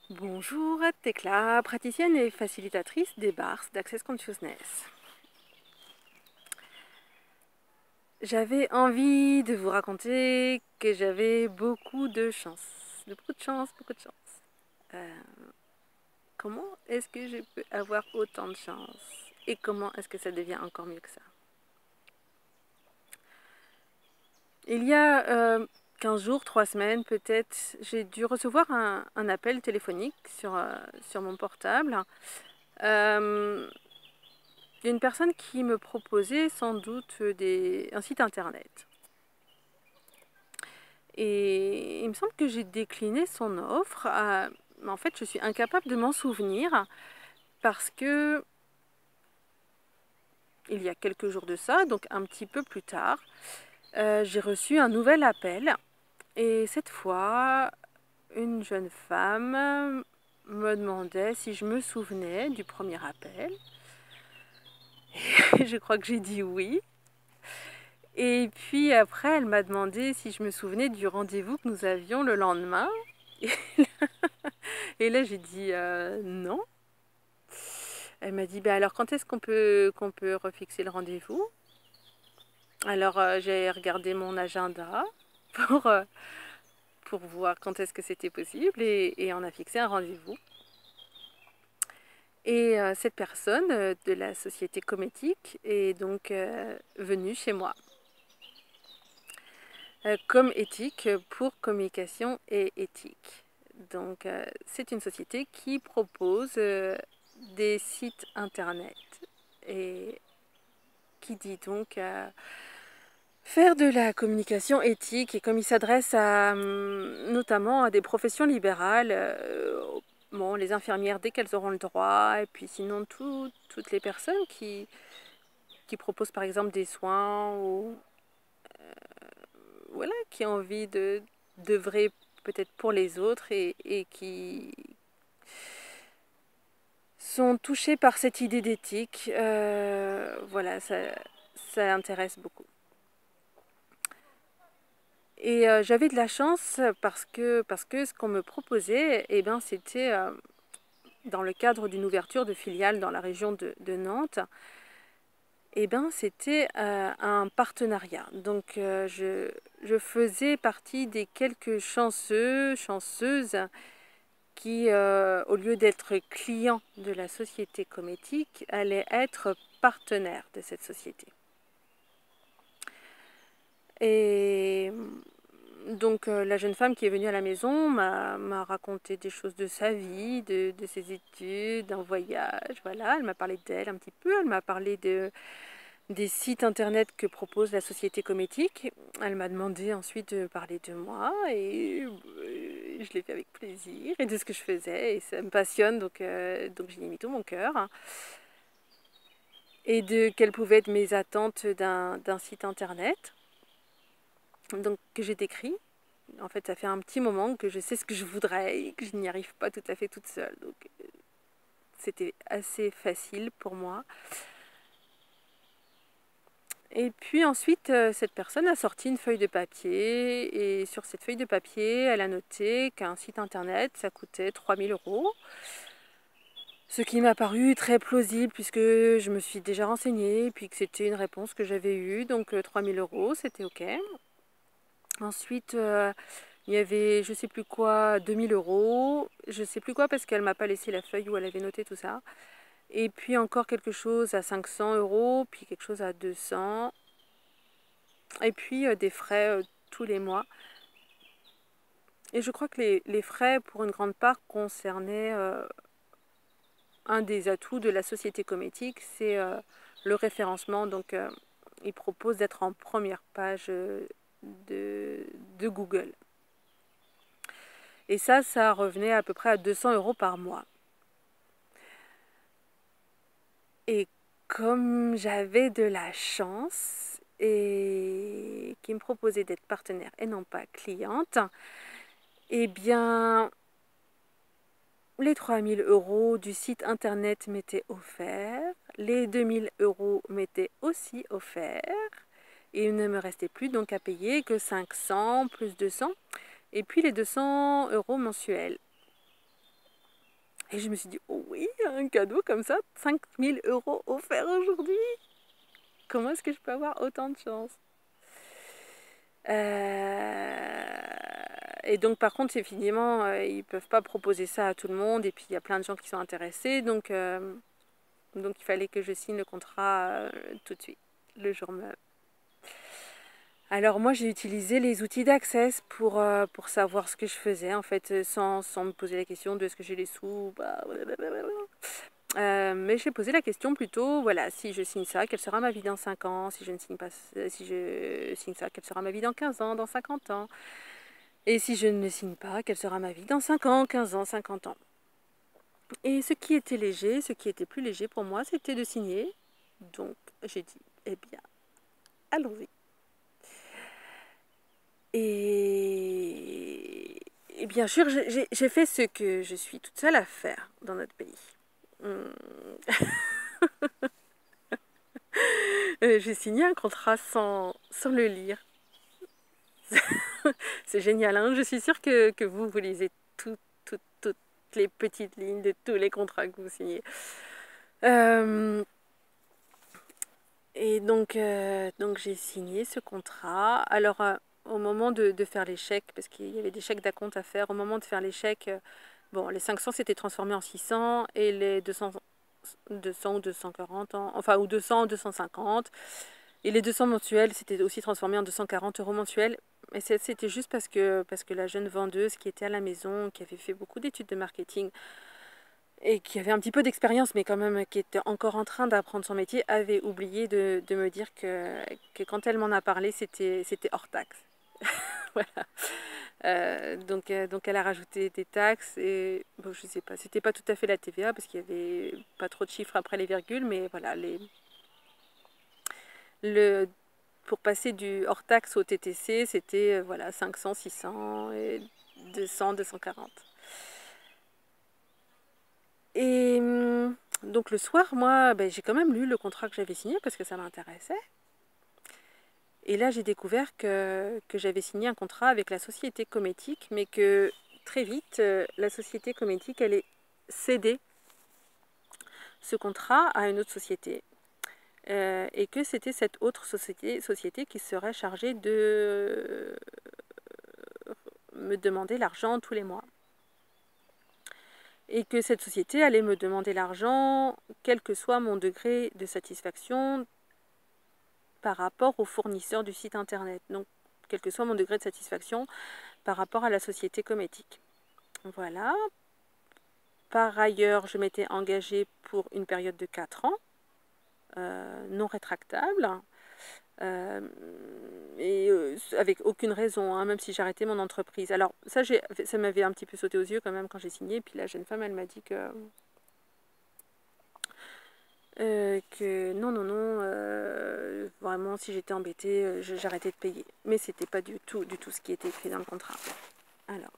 Bonjour, Tekla, praticienne et facilitatrice des bars d'Access Consciousness. J'avais envie de vous raconter que j'avais beaucoup de chance. Beaucoup de chance, beaucoup de chance. Euh, comment est-ce que je peux avoir autant de chance? Et comment est-ce que ça devient encore mieux que ça? Il y a 15 jours, 3 semaines peut-être, j'ai dû recevoir un appel téléphonique sur mon portable. D'une personne qui me proposait sans doute un site internet. Et il me semble que j'ai décliné son offre. Mais en fait, je suis incapable de m'en souvenir parce que il y a quelques jours de ça, donc un petit peu plus tard, j'ai reçu un nouvel appel. Et cette fois, une jeune femme me demandait si je me souvenais du premier appel. Et je crois que j'ai dit oui. Et puis après, elle m'a demandé si je me souvenais du rendez-vous que nous avions le lendemain. Et là, j'ai dit non. Elle m'a dit, bah alors quand est-ce qu'on peut refixer le rendez-vous? Alors j'ai regardé mon agenda pour, euh, pour voir quand est-ce que c'était possible et on a fixé un rendez-vous. Et cette personne de la société Cométique est donc venue chez moi. Comme éthique pour communication et éthique. Donc, c'est une société qui propose des sites internet et qui dit donc faire de la communication éthique. Et comme il s'adresse notamment à des professions libérales, bon, les infirmières dès qu'elles auront le droit, et puis sinon toutes les personnes qui proposent par exemple des soins ou voilà, qui ont envie d'œuvrer peut-être pour les autres et qui sont touchés par cette idée d'éthique. Voilà, ça intéresse beaucoup. Et j'avais de la chance parce que ce qu'on me proposait, eh ben, c'était dans le cadre d'une ouverture de filiale dans la région de Nantes. Eh ben, c'était un partenariat. Donc, je faisais partie des quelques chanceuses qui, au lieu d'être clients de la société Cométique, allaient être partenaires de cette société. Et donc, la jeune femme qui est venue à la maison m'a raconté des choses de sa vie, de ses études, d'un voyage. Voilà, elle m'a parlé d'elle un petit peu. Elle m'a parlé des sites internet que propose la société Cométique. Elle m'a demandé ensuite de parler de moi et je l'ai fait avec plaisir et de ce que je faisais et ça me passionne donc j'y ai mis tout mon cœur et de quelles pouvaient être mes attentes d'un site internet donc que j'ai décrit. En fait, ça fait un petit moment que je sais ce que je voudrais et que je n'y arrive pas tout à fait toute seule. Donc c'était assez facile pour moi. Et puis ensuite, cette personne a sorti une feuille de papier et sur cette feuille de papier, elle a noté qu'un site internet, ça coûtait 3000 euros. Ce qui m'a paru très plausible puisque je me suis déjà renseignée, puis que c'était une réponse que j'avais eue, donc 3000 euros, c'était OK. Ensuite, il y avait je sais plus quoi, 2000 euros, je sais plus quoi parce qu'elle m'a pas laissé la feuille où elle avait noté tout ça. Et puis encore quelque chose à 500 euros, puis quelque chose à 200. Et puis des frais tous les mois. Et je crois que les frais, pour une grande part, concernaient un des atouts de la société Cométique, c'est le référencement. Donc, ils proposent d'être en première page de Google. Et ça revenait à peu près à 200 euros par mois. Et comme j'avais de la chance et qui me proposait d'être partenaire et non pas cliente, eh bien, les 3000 euros du site internet m'étaient offerts, les 2000 euros m'étaient aussi offerts, et il ne me restait plus donc à payer que 500 plus 200, et puis les 200 euros mensuels. Et je me suis dit, oh oui, un cadeau comme ça, 5000 € offerts aujourd'hui. Comment est-ce que je peux avoir autant de chance? Et donc par contre, évidemment, ils peuvent pas proposer ça à tout le monde. Et puis il y a plein de gens qui sont intéressés. Donc il fallait que je signe le contrat tout de suite, le jour même. Alors moi, j'ai utilisé les outils d'Access pour savoir ce que je faisais, en fait, sans me poser la question de est-ce que j'ai les sous, bah, mais j'ai posé la question plutôt, voilà, si je signe ça, quelle sera ma vie dans 5 ans? Si je ne signe pas, si je signe ça, quelle sera ma vie dans 15 ans, dans 50 ans? Et si je ne le signe pas, quelle sera ma vie dans 5 ans, 15 ans, 50 ans? Et ce qui était léger, ce qui était plus léger pour moi, c'était de signer. Donc j'ai dit, eh bien, allons-y. Et bien sûr, j'ai fait ce que je suis toute seule à faire dans notre pays. J'ai signé un contrat sans le lire. C'est génial, hein. Je suis sûre que vous lisez toutes les petites lignes de tous les contrats que vous signez. Et donc j'ai signé ce contrat. Alors, au moment de faire les chèques, parce qu'il y avait des chèques d'acompte à faire, au moment de faire les chèques, bon, les 500 s'étaient transformés en 600 et les 200 ou 240, enfin, ou 200 ou 250. Et les 200 mensuels s'étaient aussi transformés en 240 € mensuels. Et c'était juste parce que la jeune vendeuse qui était à la maison, qui avait fait beaucoup d'études de marketing, et qui avait un petit peu d'expérience, mais quand même qui était encore en train d'apprendre son métier, avait oublié de me dire que quand elle m'en a parlé, c'était hors taxe. Voilà. Donc elle a rajouté des taxes et bon, je sais pas, c'était pas tout à fait la TVA parce qu'il y avait pas trop de chiffres après les virgules, mais voilà, pour passer du hors taxe au TTC, c'était voilà, 500, 600 et 200, 240. Et donc le soir, moi, ben, j'ai quand même lu le contrat que j'avais signé parce que ça m'intéressait. Et là, j'ai découvert que j'avais signé un contrat avec la société Cométique, mais que très vite, la société Cométique allait céder ce contrat à une autre société. Et que c'était cette autre société qui serait chargée de me demander l'argent tous les mois. Et que cette société allait me demander l'argent, quel que soit mon degré de satisfaction par rapport au fournisseur du site internet. Donc, quel que soit mon degré de satisfaction par rapport à la société Cométique. Voilà. Par ailleurs, je m'étais engagée pour une période de 4 ans, non rétractable, et avec aucune raison, hein, même si j'arrêtais mon entreprise. Alors, ça m'avait un petit peu sauté aux yeux quand même quand j'ai signé. Puis la jeune femme, elle m'a dit que non, vraiment, si j'étais embêtée, j'arrêtais de payer. Mais c'était pas du tout ce qui était écrit dans le contrat. Alors,